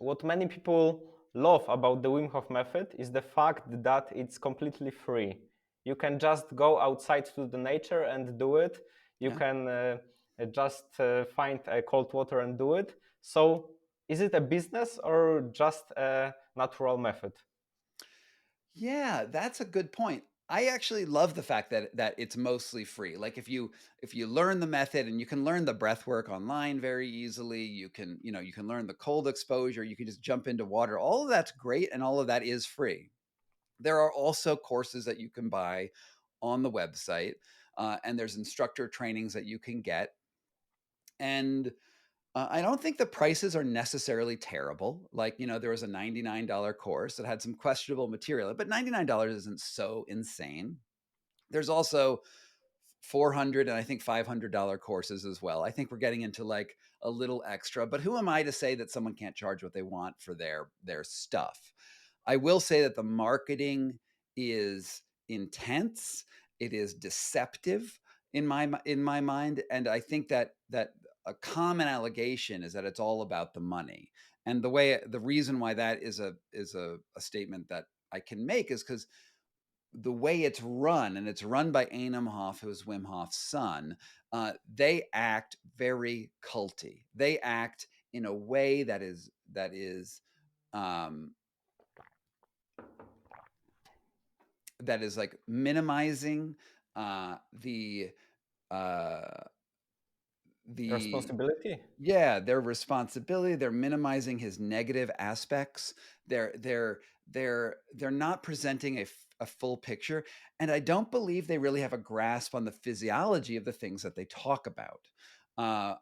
what many people love about the Wim Hof method is the fact that it's completely free. You can just go outside to the nature and do it. You Yeah. can just find a cold water and do it. So, is it a business or just a natural method? Yeah, that's a good point. I actually love the fact that it's mostly free. Like if you learn the method and you can learn the breath work online very easily, you can learn the cold exposure, you can just jump into water. All of that's great and all of that is free. There are also courses that you can buy on the website, and there's instructor trainings that you can get. And I don't think the prices are necessarily terrible. Like, there was a $99 course that had some questionable material, but $99 isn't so insane. There's also 400 and I think $500 courses as well. I think we're getting into like a little extra, but who am I to say that someone can't charge what they want for their stuff? I will say that the marketing is intense. It is deceptive in my mind, and I think that a common allegation is that it's all about the money. And the reason why that is a statement that I can make is because the way it's run, and it's run by Einam Hof, who is Wim Hof's son, they act very culty. They act in a way um, that is like minimizing the uh, the Responsibility? yeah, their responsibility. They're minimizing his negative aspects. They're they're they're not presenting a full picture, and I don't believe they really have a grasp on the physiology of the things that they talk about.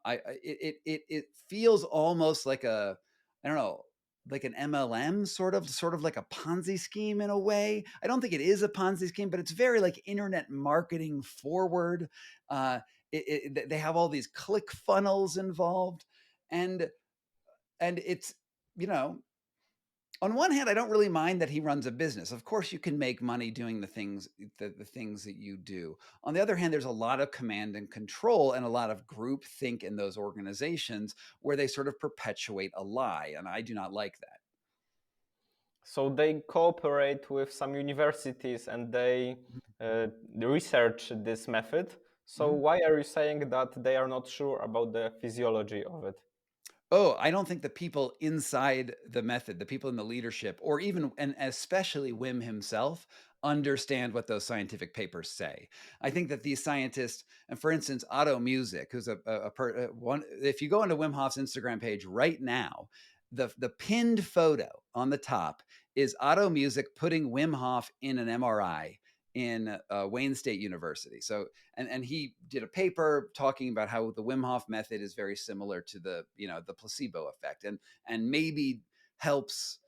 It feels almost like a, I don't know, like an MLM, sort of like a Ponzi scheme in a way. I don't think it is a Ponzi scheme, but it's very like internet marketing forward. Uh, they have all these click funnels involved, and it's, you know, on one hand, I don't really mind that he runs a business. Of course, you can make money doing the things that you do. On the other hand, there's a lot of command and control and a lot of group think in those organizations where they sort of perpetuate a lie, and I do not like that. So they cooperate with some universities and they research this method. So Mhm. why are you saying that they are not sure about the physiology of it? Oh, I don't think the people inside the method, the people in the leadership, or even and especially Wim himself, understand what those scientific papers say. I think that these scientists, and for instance, Otto Music, who's one, if you go onto Wim Hof's Instagram page right now, the pinned photo on the top is Otto Music putting Wim Hof in an MRI in Wayne State University. So and he did a paper talking about how the Wim Hof method is very similar to the placebo effect, and maybe helps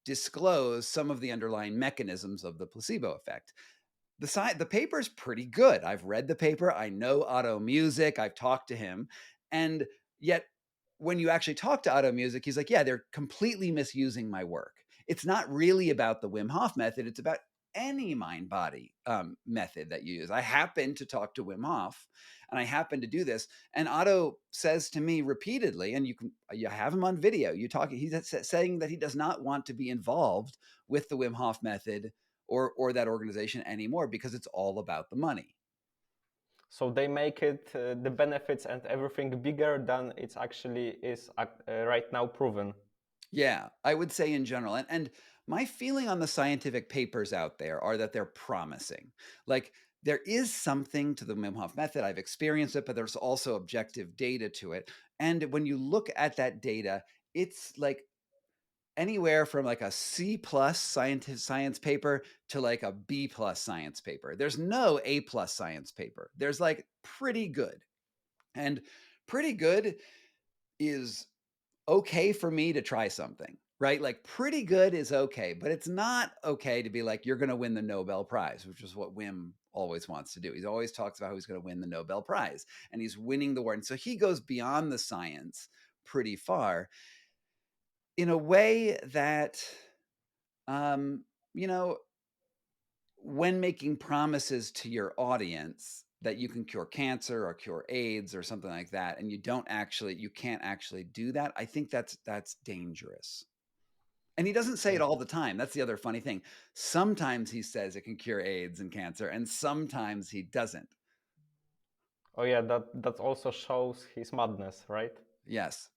disclose some of the underlying mechanisms of the placebo effect. The paper is pretty good. I've read the paper. I know Otto Music. I've talked to him, and yet when you actually talk to Otto Music, he's like, "Yeah, they're completely misusing my work. It's not really about the Wim Hof method. It's about any mind body method that you use." I happen to talk to Wim Hof, and I happen to do this. And Otto says to me repeatedly, and you have him on video. You talk. He's saying that he does not want to be involved with the Wim Hof method or that organization anymore because it's all about the money. So they make it the benefits and everything bigger than it actually is right now proven. Yeah, I would say in general. And my feeling on the scientific papers out there are that they're promising. Like there is something to the Wim Hof method. I've experienced it, but there's also objective data to it. And when you look at that data, it's like anywhere from like a C plus science paper to like a B plus science paper. There's no A plus science paper. There's like pretty good. And pretty good is okay for me to try something, right? Like pretty good is okay, but it's not okay to be like, you're going to win the Nobel Prize, which is what Wim always wants to do. He always talks about how he's going to win the Nobel Prize and he's winning the award. And so he goes beyond the science pretty far in a way that, um, you know, when making promises to your audience that you can cure cancer or cure AIDS or something like that, and you can't actually do that, I think that's dangerous. And he doesn't say it all the time. That's the other funny thing. Sometimes he says it can cure AIDS and cancer, and sometimes he doesn't. Oh yeah, that also shows his madness, right? Yes.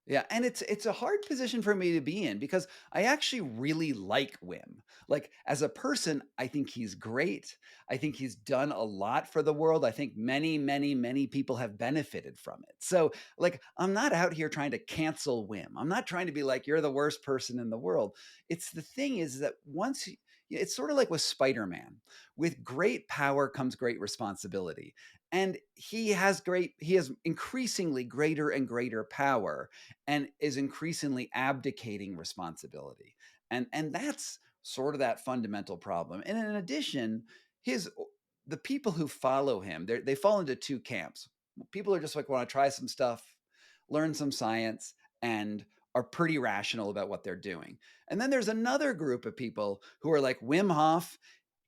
Yeah, and it's a hard position for me to be in because I actually really like Wim. Like as a person, I think he's great. I think he's done a lot for the world. I think many, many, many people have benefited from it. So, like I'm not out here trying to cancel Wim. I'm not trying to be like you're the worst person in the world. It's the thing is that it's sort of like with Spider-Man. With great power comes great responsibility. And he has increasingly greater and greater power and is increasingly abdicating responsibility. And that's sort of that fundamental problem. And in addition, his the people who follow him, they fall into two camps. People are just like want to try some stuff, learn some science, and are pretty rational about what they're doing. And then there's another group of people who are like Wim Hof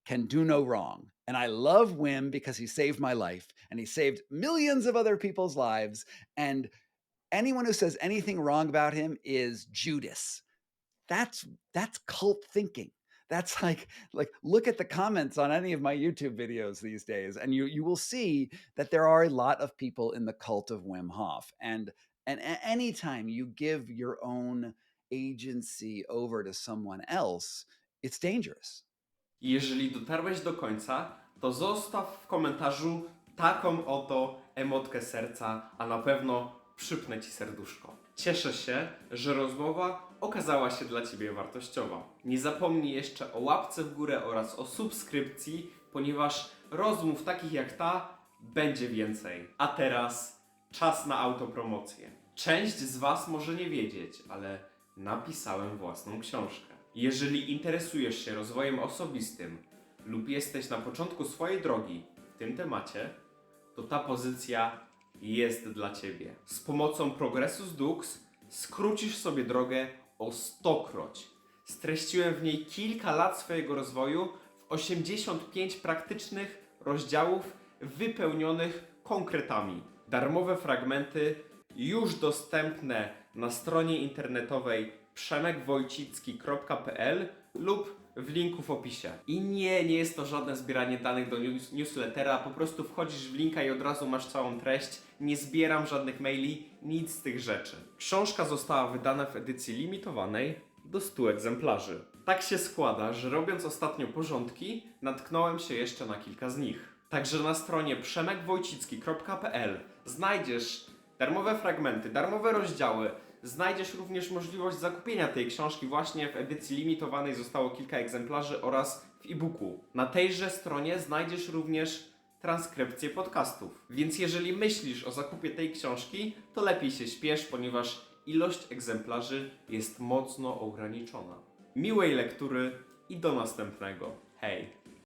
can do no wrong. And I love Wim because he saved my life and he saved millions of other people's lives. And anyone who says anything wrong about him is Judas. That's that's cult thinking. That's like look at the comments on any of my YouTube videos these days, and you will see that there are a lot of people in the cult of Wim Hof. And anytime you give your own agency over to someone else, it's dangerous. Jeżeli dotarłeś do końca, to zostaw w komentarzu taką oto emotkę serca, a na pewno przypnę Ci serduszko. Cieszę się, że rozmowa okazała się dla Ciebie wartościowa. Nie zapomnij jeszcze o łapce w górę oraz o subskrypcji, ponieważ rozmów takich jak ta będzie więcej. A teraz czas na autopromocję. Część z Was może nie wiedzieć, ale napisałem własną książkę. Jeżeli interesujesz się rozwojem osobistym lub jesteś na początku swojej drogi w tym temacie, to ta pozycja jest dla Ciebie. Z pomocą Progressus Dux skrócisz sobie drogę o 100-kroć. Streściłem w niej kilka lat swojego rozwoju w 85 praktycznych rozdziałów wypełnionych konkretami. Darmowe fragmenty już dostępne na stronie internetowej przemekwojcicki.pl lub w linku w opisie. I nie jest to żadne zbieranie danych do newslettera, po prostu wchodzisz w linka i od razu masz całą treść. Nie zbieram żadnych maili, nic z tych rzeczy. Książka została wydana w edycji limitowanej do 100 egzemplarzy. Tak się składa, że robiąc ostatnio porządki, natknąłem się jeszcze na kilka z nich. Także na stronie przemekwojcicki.pl znajdziesz darmowe fragmenty, darmowe rozdziały. Znajdziesz również możliwość zakupienia tej książki właśnie w edycji limitowanej, zostało kilka egzemplarzy oraz w e-booku. Na tejże stronie znajdziesz również transkrypcję podcastów. Więc jeżeli myślisz o zakupie tej książki, to lepiej się śpiesz, ponieważ ilość egzemplarzy jest mocno ograniczona. Miłej lektury i do następnego. Hej!